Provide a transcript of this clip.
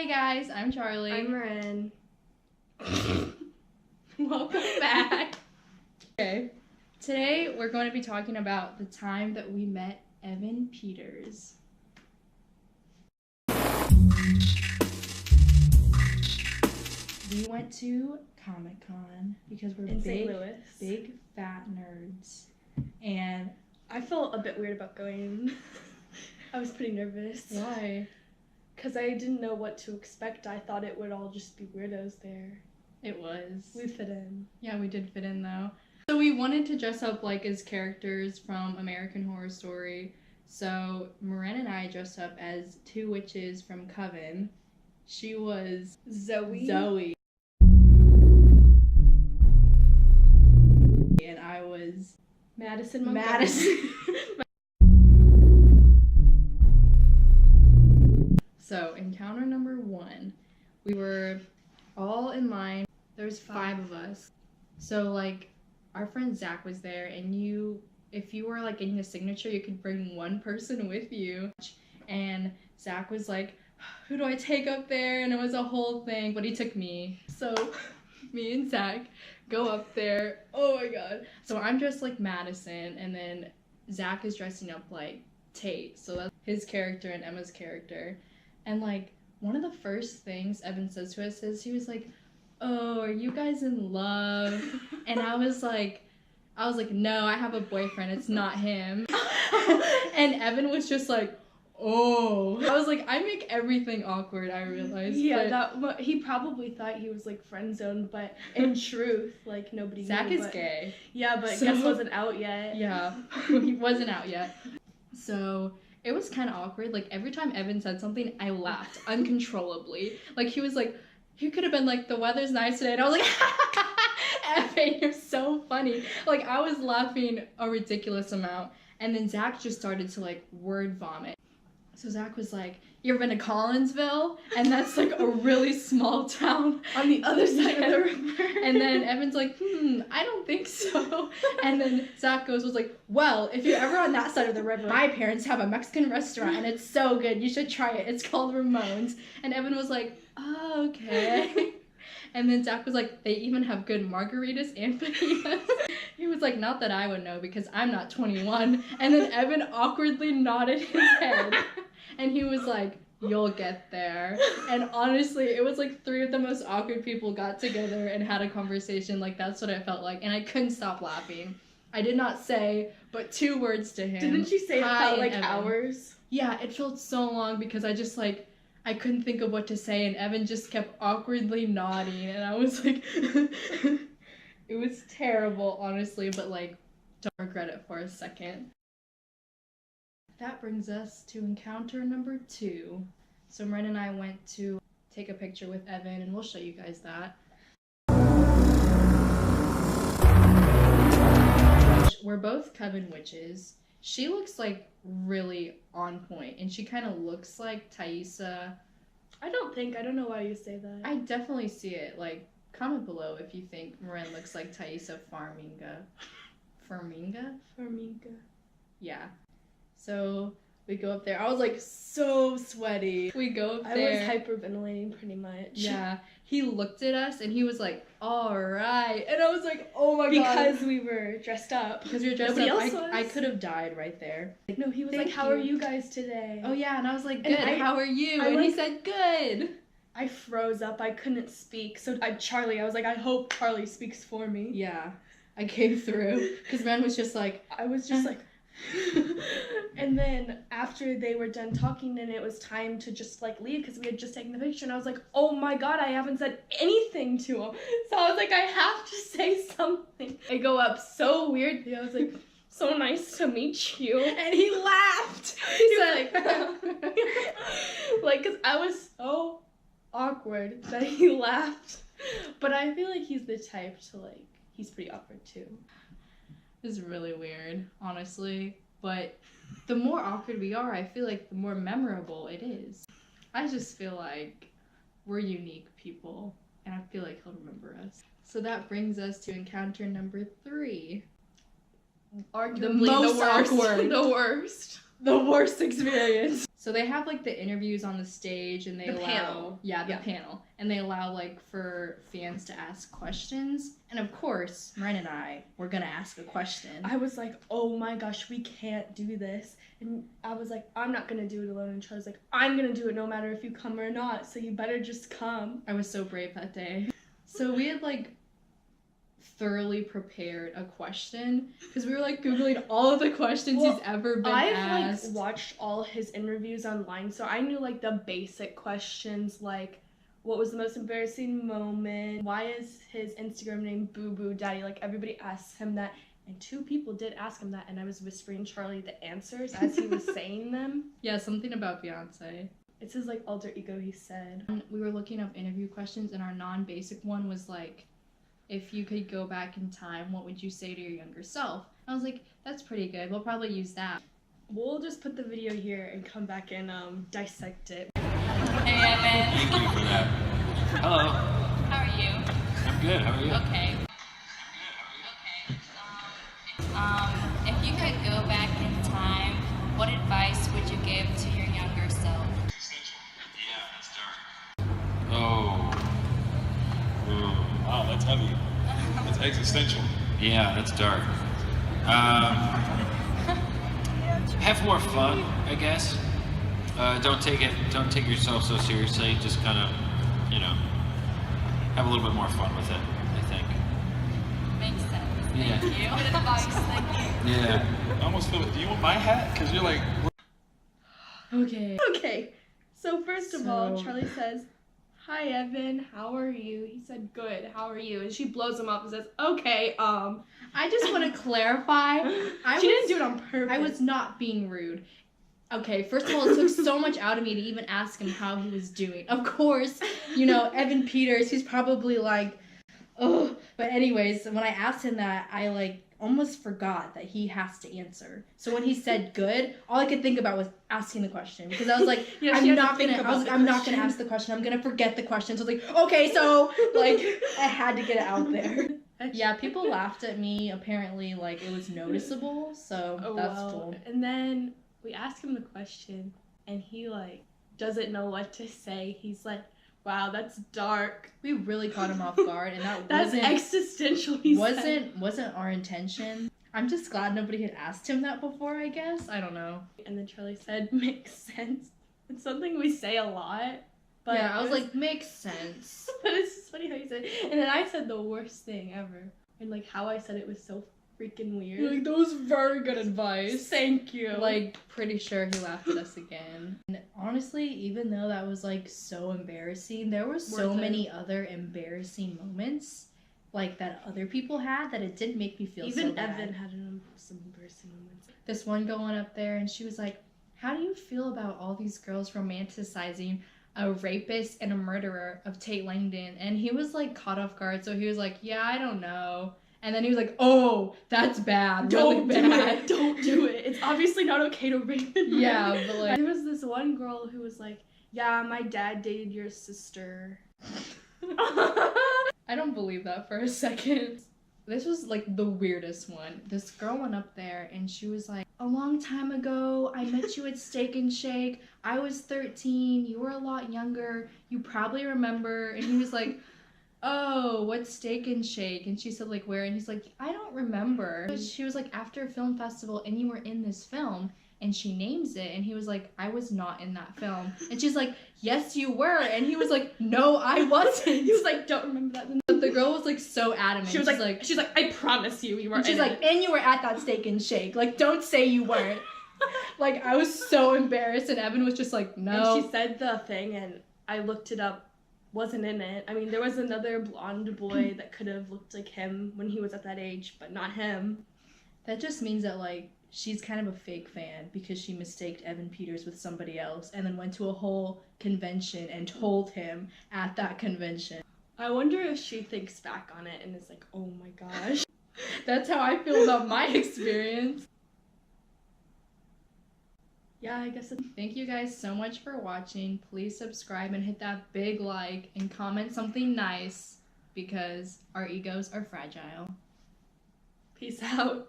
Hey guys, I'm Charlie. I'm Merin. Welcome back. Okay, today we're going to be talking about the time that we met Evan Peters. We went to Comic-Con because we're in St. Louis. big fat nerds. And I felt a bit weird about going. I was pretty nervous. why? Because I didn't know what to expect. I thought it would all just be weirdos there. It was. We fit in. Yeah, we did fit in though. So we wanted to dress up like as characters from American Horror Story. So Merin and I dressed up as two witches from Coven. She was Zoe. And I was Madison. So encounter number 1. We were all in line. There's 5 of us. So like our friend Zach was there, and if you were like getting a signature, you could bring one person with you. And Zach was like, who do I take up there? And it was a whole thing, but he took me. So me and Zach go up there. Oh my god. So I'm dressed like Madison, and then Zach is dressing up like Tate. So that's his character and Emma's character. And like one of the first things Evan says to us is, he was like, oh, are you guys in love? And I was like, no, I have a boyfriend, it's not him. And Evan was just like, oh. I was like, I make everything awkward, I realized. Yeah, he probably thought he was like friend zoned, but in truth, like nobody knew. Zach is gay. Yeah, but guess wasn't out yet. Yeah, he wasn't out yet. So it was kind of awkward. Like every time Evan said something, I laughed uncontrollably. Like he was like, he could have been like, the weather's nice today, and I was like, Evan, you're so funny. Like I was laughing a ridiculous amount, and then Zach just started to like word vomit. So Zach was like, you ever been to Collinsville? And that's like a really small town On the other side of the river. And then Evan's like, I don't think so. And then Zach was like, well, if you're ever on that side of the river, my parents have a Mexican restaurant and it's so good. You should try it. It's called Ramon's. And Evan was like, oh, okay. And then Zach was like, they even have good margaritas and fajitas. He was like, not that I would know because I'm not 21. And then Evan awkwardly nodded his head. And he was like, you'll get there. And honestly, it was like 3 of the most awkward people got together and had a conversation. Like, that's what it felt like. And I couldn't stop laughing. I did not say but 2 words to him. Didn't you say it felt like hours? Yeah, it felt so long because I just like, I couldn't think of what to say. And Evan just kept awkwardly nodding. And I was like, it was terrible, honestly. But like, don't regret it for a second. That brings us to encounter number 2. So Merin and I went to take a picture with Evan, and we'll show you guys that. We're both Coven witches. She looks like really on point, and she kind of looks like Thaisa. I don't know why you say that. I definitely see it. Like, comment below if you think Merin looks like Thaisa Farminga. Farminga? Yeah. So we go up there. I was like so sweaty. We go up there. I was hyperventilating pretty much. Yeah. He looked at us and he was like, all right. And I was like, oh my god. Because we were dressed up. Because we were dressed Nobody up. else was. I could have died right there. No, he was Thank like, how are you guys today? Oh yeah. And I was like, good. How are you? And he said, good. I froze up. I couldn't speak. So I was like, I hope Charlie speaks for me. Yeah. I came through. Because Merin was just like. I was just like. And then after they were done talking and it was time to just like leave because we had just taken the picture, and I was like, oh my god, I haven't said anything to him. So I was like, I have to say something. I go up so weirdly. I was like, so nice to meet you. And he laughed. He said like, because I was so awkward that he laughed. But I feel like he's the type to like, he's pretty awkward too. Is really weird, honestly, but the more awkward we are, I feel like the more memorable it is. I just feel like we're unique people, and I feel like he'll remember us. So that brings us to encounter number 3. Arguably the most awkward. The worst. the worst experience. So they have like the interviews on the stage, and they The allow panel. the panel, and they allow like for fans to ask questions. And of course, Merin and I were gonna ask a question. I was like, oh my gosh, we can't do this. And I was like, I'm not gonna do it alone. And Charlie's like, I'm gonna do it no matter if you come or not, so you better just come. I was so brave that day. So we had like thoroughly prepared a question because we were like Googling all of the questions he's ever been asked. I've like watched all his interviews online, so I knew like the basic questions, like what was the most embarrassing moment, why is his Instagram name Boo Boo Daddy, like everybody asks him that, and 2 people did ask him that, and I was whispering Charlie the answers as he was saying them. Yeah, something about Beyonce. It's his like alter ego, he said. We were looking up interview questions, and our non-basic one was like, if you could go back in time, what would you say to your younger self? I was like, that's pretty good. We'll probably use that. We'll just put the video here and come back and dissect it. Hey, Evan. Thank you for that. Hello. How are you? I'm good. How are you? Okay. If you could go back in time, what advice would you give to your younger self? Yeah, that's dark. Oh. Wow, that's heavy. That's existential. Yeah, that's dark. Have more fun, I guess. Don't take yourself so seriously. Just kind of, have a little bit more fun with it, I think. Makes sense. Yeah. Thank you. Good advice. Thank you. Yeah. I almost feel it. Do you want my hat? Because you're like... Okay, so first of all, So- Charlie says, hi Evan, how are you? He said, good, how are you? And she blows him up and says, okay, I just want to clarify. She didn't do it on purpose. I was not being rude. Okay, first of all, it took so much out of me to even ask him how he was doing. Of course, Evan Peters, he's probably like, ugh. But anyways, when I asked him that, I like almost forgot that he has to answer. So when he said good, all I could think about was asking the question, because I was like, I'm not gonna ask the question. I'm gonna forget the question. So I was like, okay, so like I had to get it out there. Yeah, people laughed at me. Apparently, like it was noticeable. So that's cool. And then we asked him the question, and he like doesn't know what to say. He's like, wow, that's dark. We really caught him off guard, and That's existential. He said. wasn't our intention. I'm just glad nobody had asked him that before, I guess. I don't know. And then Charlie said, makes sense. It's something we say a lot. But yeah, I was like, makes sense. But it's just funny how you said it. And then I said the worst thing ever. And like how I said it was so freaking weird. You're like, that was very good advice. Thank you. Like, pretty sure he laughed at us again. And honestly, even though that was like so embarrassing, there were so many other embarrassing moments like that other people had that it didn't make me feel so bad. Evan had some embarrassing moments. This one girl went up there and she was like, how do you feel about all these girls romanticizing a rapist and a murderer of Tate Langdon? And he was like caught off guard, so he was like, yeah, I don't know. And then he was like, oh, that's bad. Don't really do bad. it. Don't do it. It's obviously not okay to rape and murder. Yeah, but like... There was this one girl who was like, yeah, my dad dated your sister. I don't believe that for a second. This was like the weirdest one. This girl went up there and she was like, a long time ago, I met you at Steak and Shake. I was 13. You were a lot younger. You probably remember. And he was like, oh, what's Steak and Shake? And she said, like, where? And he's like, I don't remember. She was like, after a film festival, and you were in this film. And she names it, and he was like, I was not in that film. And she's like, yes, you were. And he was like, no, I wasn't. He was like, don't remember that. But the girl was like so adamant. She's like, I promise you were. And she's like, and you were at that Steak and Shake. Like, don't say you weren't. Like, I was so embarrassed, and Evan was just like, no. And she said the thing, and I looked it up. Wasn't in it. I mean, there was another blonde boy that could have looked like him when he was at that age, but not him. That just means that, like, she's kind of a fake fan because she mistaked Evan Peters with somebody else and then went to a whole convention and told him at that convention. I wonder if she thinks back on it and is like, oh my gosh. That's how I feel about my experience. Yeah, I guess. Thank you guys so much for watching. Please subscribe and hit that big like and comment something nice because our egos are fragile. Peace out.